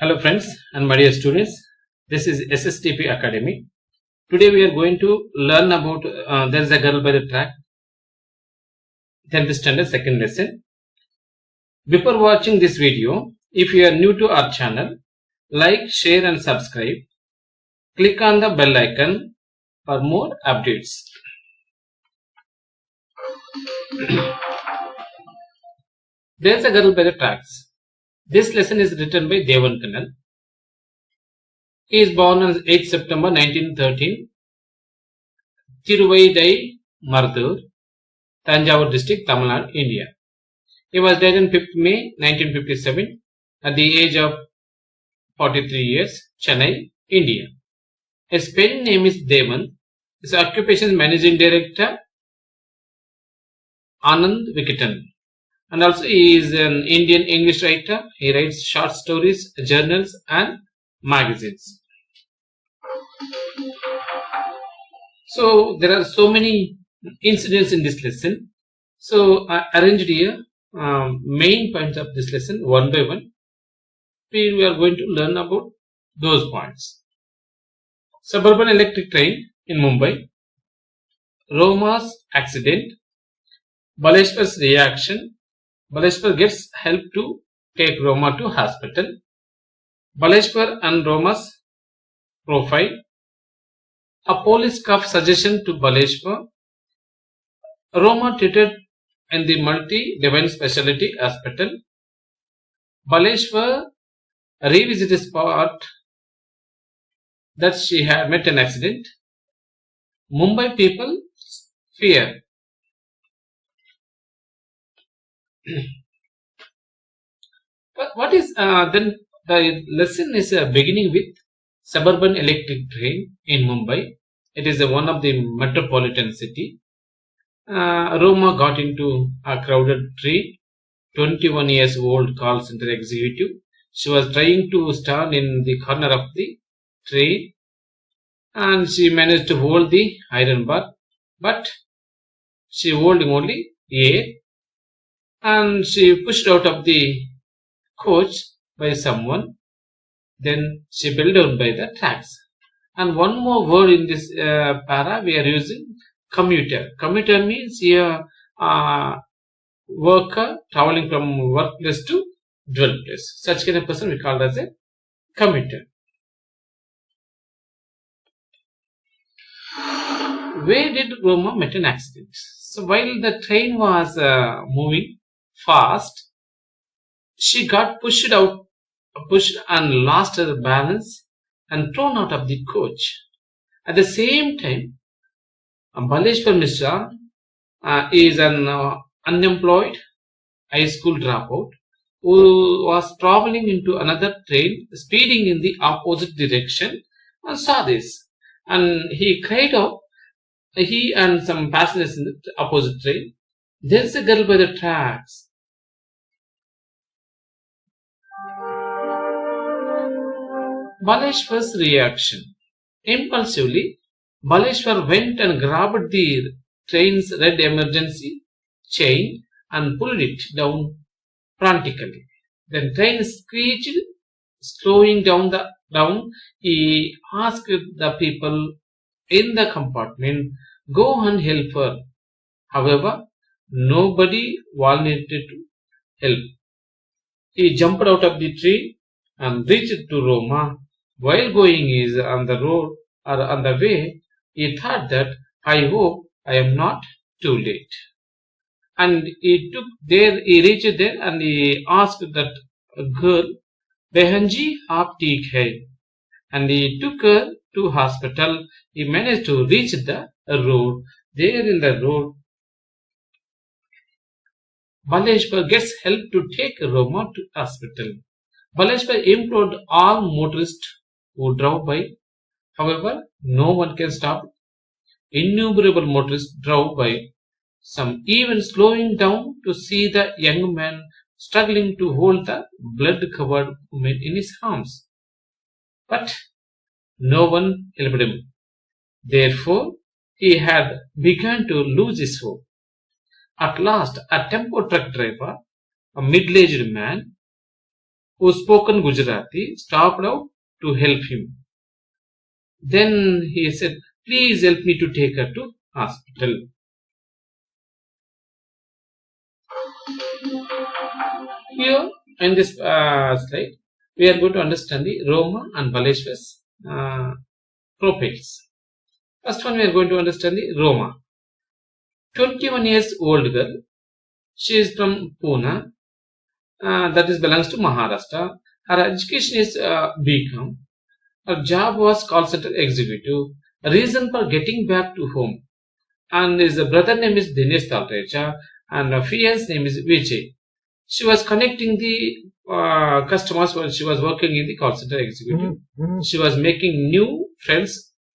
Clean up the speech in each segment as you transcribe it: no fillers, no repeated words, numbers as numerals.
Hello friends and my dear students, this is Sstp Academy. Today we are going to learn about There is a Girl by the Track, 10th standard second lesson. Before watching this video, if you are new to our channel, like, share and subscribe. Click on the bell icon for more updates. There is a Girl by the Tracks. This lesson is written by Devan Kannal. He is born on 8th September 1913, Native-Mirzapur, Tanjavur district, Tamil Nadu, India. He was died on 5th May 1957 at the age of 43 years, Chennai, India. His pen name is Devan. His occupation is Managing Director, Anand Vikitan. And also he is an Indian English writer. He writes short stories, journals and magazines. So there are so many incidents in this lesson. So I arranged here main points of this lesson one by one. We are going to learn about those points. Suburban electric train in Mumbai, Roma's accident, Baleshwar's reaction. Baleshwar gets help to take Roma to hospital. Baleshwar and Roma's profile. A police cop suggestion to Baleshwar. Roma treated in the multi-divine specialty hospital. Baleshwar revisited the spot that she had met an accident. Mumbai people fear. But what is then the lesson is beginning with suburban electric train in Mumbai. It is one of the metropolitan city. Roma got into a crowded train. 21 years old call center executive. She was trying to stand in the corner of the train and she managed to hold the iron bar, but she holding only air. And she pushed out of the coach by someone. Then she fell down by the tracks. And one more word in this para we are using, commuter. Commuter means a worker traveling from workplace to dwell place. Such kind of person we call as a commuter. Where did Roma met an accident? So while the train was moving fast, she got pushed and lost her balance and thrown out of the coach. At the same time, Baleshwar Mishra is an unemployed high school dropout who was traveling into another train speeding in the opposite direction and saw this. And he cried out, he and some passengers in the opposite train, "There's a girl by the tracks." Baleshwar's reaction. Impulsively, Baleshwar went and grabbed the train's red emergency chain and pulled it down frantically. Then train screeched, slowing down. He asked the people in the compartment, "Go and help her." However, nobody volunteered to help. He jumped out of the train and reached to Roma. While going is on the road or on the way, he thought that, "I hope I am not too late." And he reached there and he asked that girl, "Behanji, aap theek hai?" And he took her to hospital. He managed to reach the road. There in the road, Baleshwar gets help to take Roma to hospital. Baleshwar implored all motorists who drove by. However, no one can stop. Innumerable motorists drove by, some even slowing down to see the young man struggling to hold the blood-covered woman in his arms. But no one helped him. Therefore, he had begun to lose his hope. At last, a tempo truck driver, a middle-aged man, who spoke in Gujarati, stopped out to help him. Then he said, "Please help me to take her to hospital." Here in this slide, we are going to understand the Roma and Baleshwar's profiles. First one, we are going to understand the Roma. 21 years old girl. She is from Pune. That is belongs to Maharashtra. Her education is BCom. Her job was call center executive. Reason for getting back to home. And his brother name is Dinesh Talreja and her fiance name is Vijay. She was connecting the customers while she was working in the call center executive. She was making new friends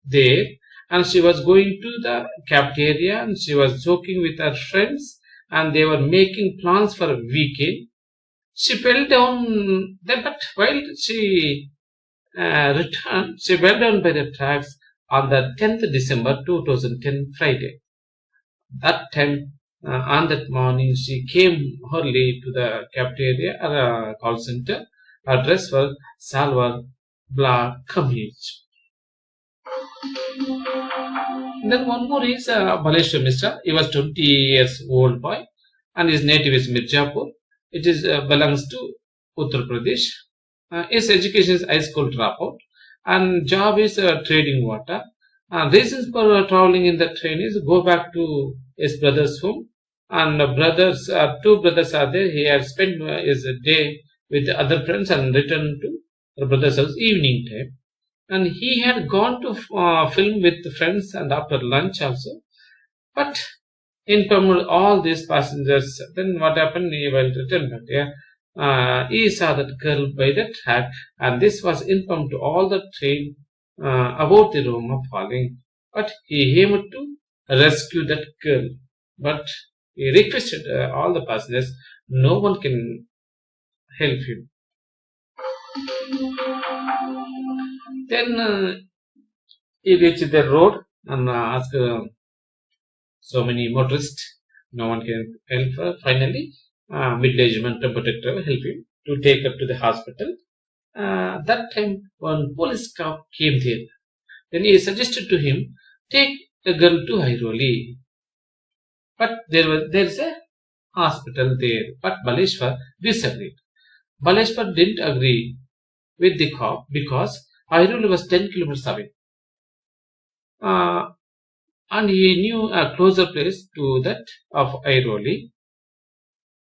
there, and she was going to the cafeteria and she was joking with her friends, and they were making plans for a weekend. She fell down there, but while she returned, she fell down by the tracks on the 10th December 2010 Friday. That time, on that morning, she came early to the cafeteria or call center. Her dress was salwar black kameez. Then one more is Baleshwar Mishra. He was 20 years old boy, and his native is Mirzapur. It is belongs to Uttar Pradesh. His education is high school dropout, and job is trading water. Reasons for traveling in the train is go back to his brother's home, and two brothers are there. He had spent his day with the other friends and returned to the brother's house evening time. And he had gone to film with friends and after lunch also. But informed all these passengers. Then what happened? He will return back. He saw that girl by the track, and this was informed to all the train about the Roma falling. But he aimed to rescue that girl. But he requested all the passengers, no one can help him. Then he reached the road and asked so many motorists, no one can help her. Finally, middle-aged man protector helped him to take her to the hospital. That time, one police car came there. Then he suggested to him, take the girl to Airoli. But there is a hospital there. But Baleshwar disagreed. Baleshwar didn't agree with the cop because Airoli was 10 kilometers away. And he knew a closer place to that of Airoli.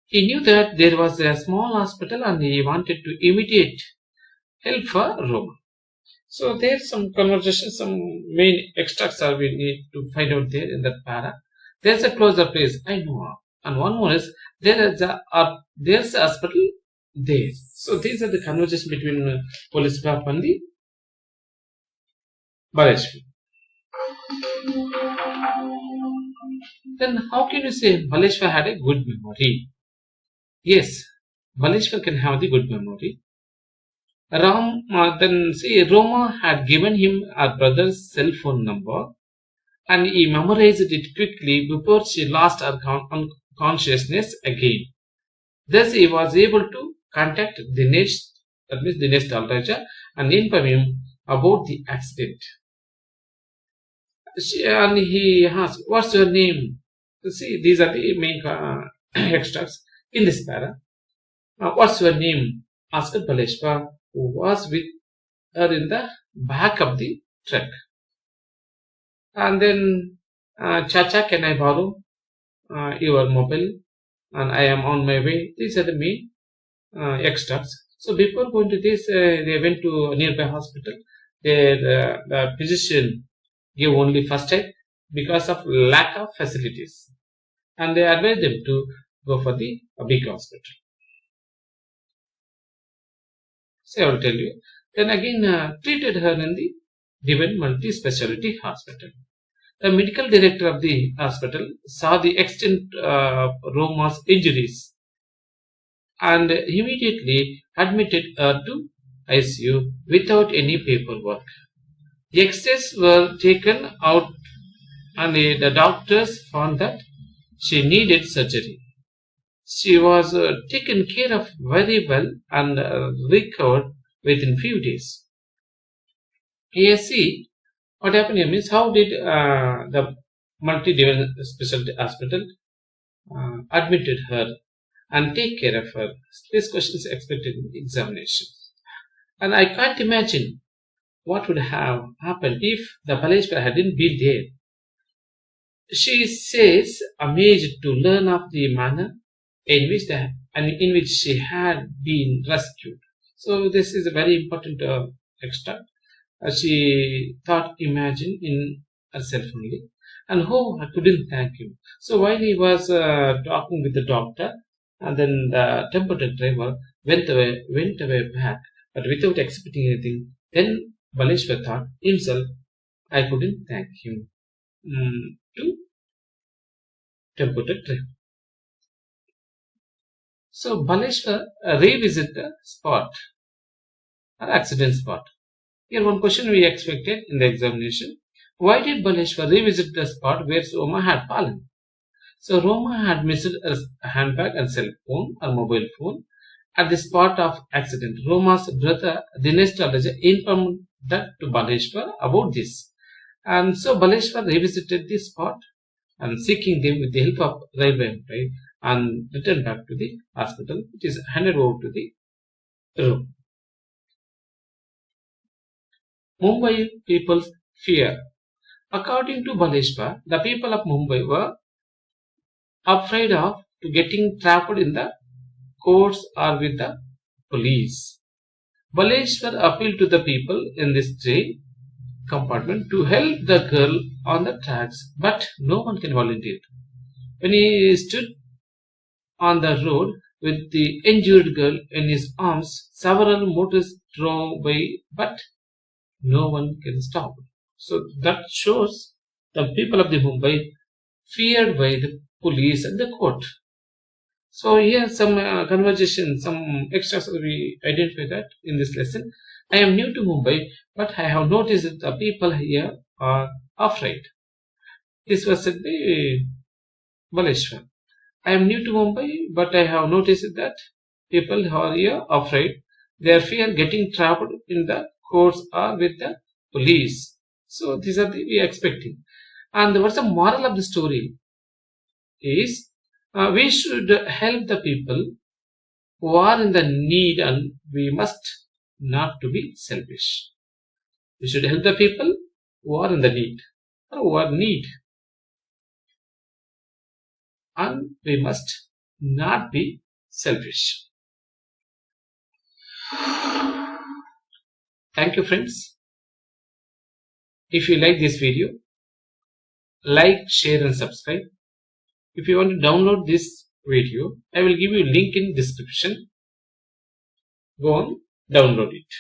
He knew that there was a small hospital and he wanted to immediate help for Roma. So there's some conversation, some main extracts are we need to find out there in that para. There's a closer place, I know. And one more is there's a hospital there. So these are the conversation between police cop and the Baleshwar. Then how can you say Baleshwar had a good memory? Yes, Baleshwar can have the good memory. Roma had given him her brother's cell phone number, and he memorized it quickly before she lost her consciousness again. Thus, he was able to contact Dinesh, that means Dinesh Talreja, and inform him about the accident. And he asked, "What's your name?" See, these are the main extracts in this para. "What's your name?" asked Baleshwar, who was with her in the back of the truck. And then, "Chacha, can I borrow your mobile? And I am on my way." These are the main extracts. So before going to this, they went to a nearby hospital. The physician gave only first aid because of lack of facilities, and they advised them to go for the big hospital. So I will tell you. Then again treated her in the Divine Multi-Speciality Hospital. The medical director of the hospital saw the extent of Roma's injuries and immediately admitted her to ICU without any paperwork. The X-rays were taken out and the doctors found that she needed surgery. She was taken care of very well and recovered within few days. Here see what happened here means how did the multi-division specialty hospital admitted her and take care of her. This question is expected in the examination. And I can't imagine what would have happened if the Baleshwar hadn't been there. She says, amazed to learn of the manner in which she had been rescued. So this is a very important extract. She thought, imagine in herself only. And I couldn't thank him. So while he was talking with the doctor, and then the temporary driver went away back, but without expecting anything. Then Baleshwar thought himself, I couldn't thank him. To temporary driver. So Baleshwar revisit the spot, or accident spot. Here one question we expected in the examination. Why did Baleshwar revisit the spot where Roma had fallen? So Roma had missed a handbag and cell phone or mobile phone at the spot of accident. Roma's brother, the astrologer, informed that to Baleshwar about this. And so Baleshwar revisited the spot and seeking them with the help of railway employee and returned back to the hospital. It is handed over to the room. Mumbai people's fear. According to Baleshwar, the people of Mumbai were afraid of getting trapped in the courts or with the police. Baleshwar appealed to the people in this train compartment to help the girl on the tracks, but no one can volunteer. When he stood on the road with the injured girl in his arms, several motors drove by, but no one can stop. So that shows the people of the Mumbai feared by the police and the court. So here some conversation, some extras we identify that in this lesson. I am new to Mumbai, but I have noticed that the people here are afraid. This was said by Baleshwar. I am new to Mumbai, but I have noticed that people who are here are afraid. They fear getting trapped in the courts or with the police. So these are the we are expecting. And what's the moral of the story? Is we should help the people who are in the need, and we must not to be selfish. We should help the people who are in the need or who are in need, and we must not be selfish. Thank you, friends. If you like this video, like, share and subscribe. If you want to download this video, I will give you a link in description. Go on, download it.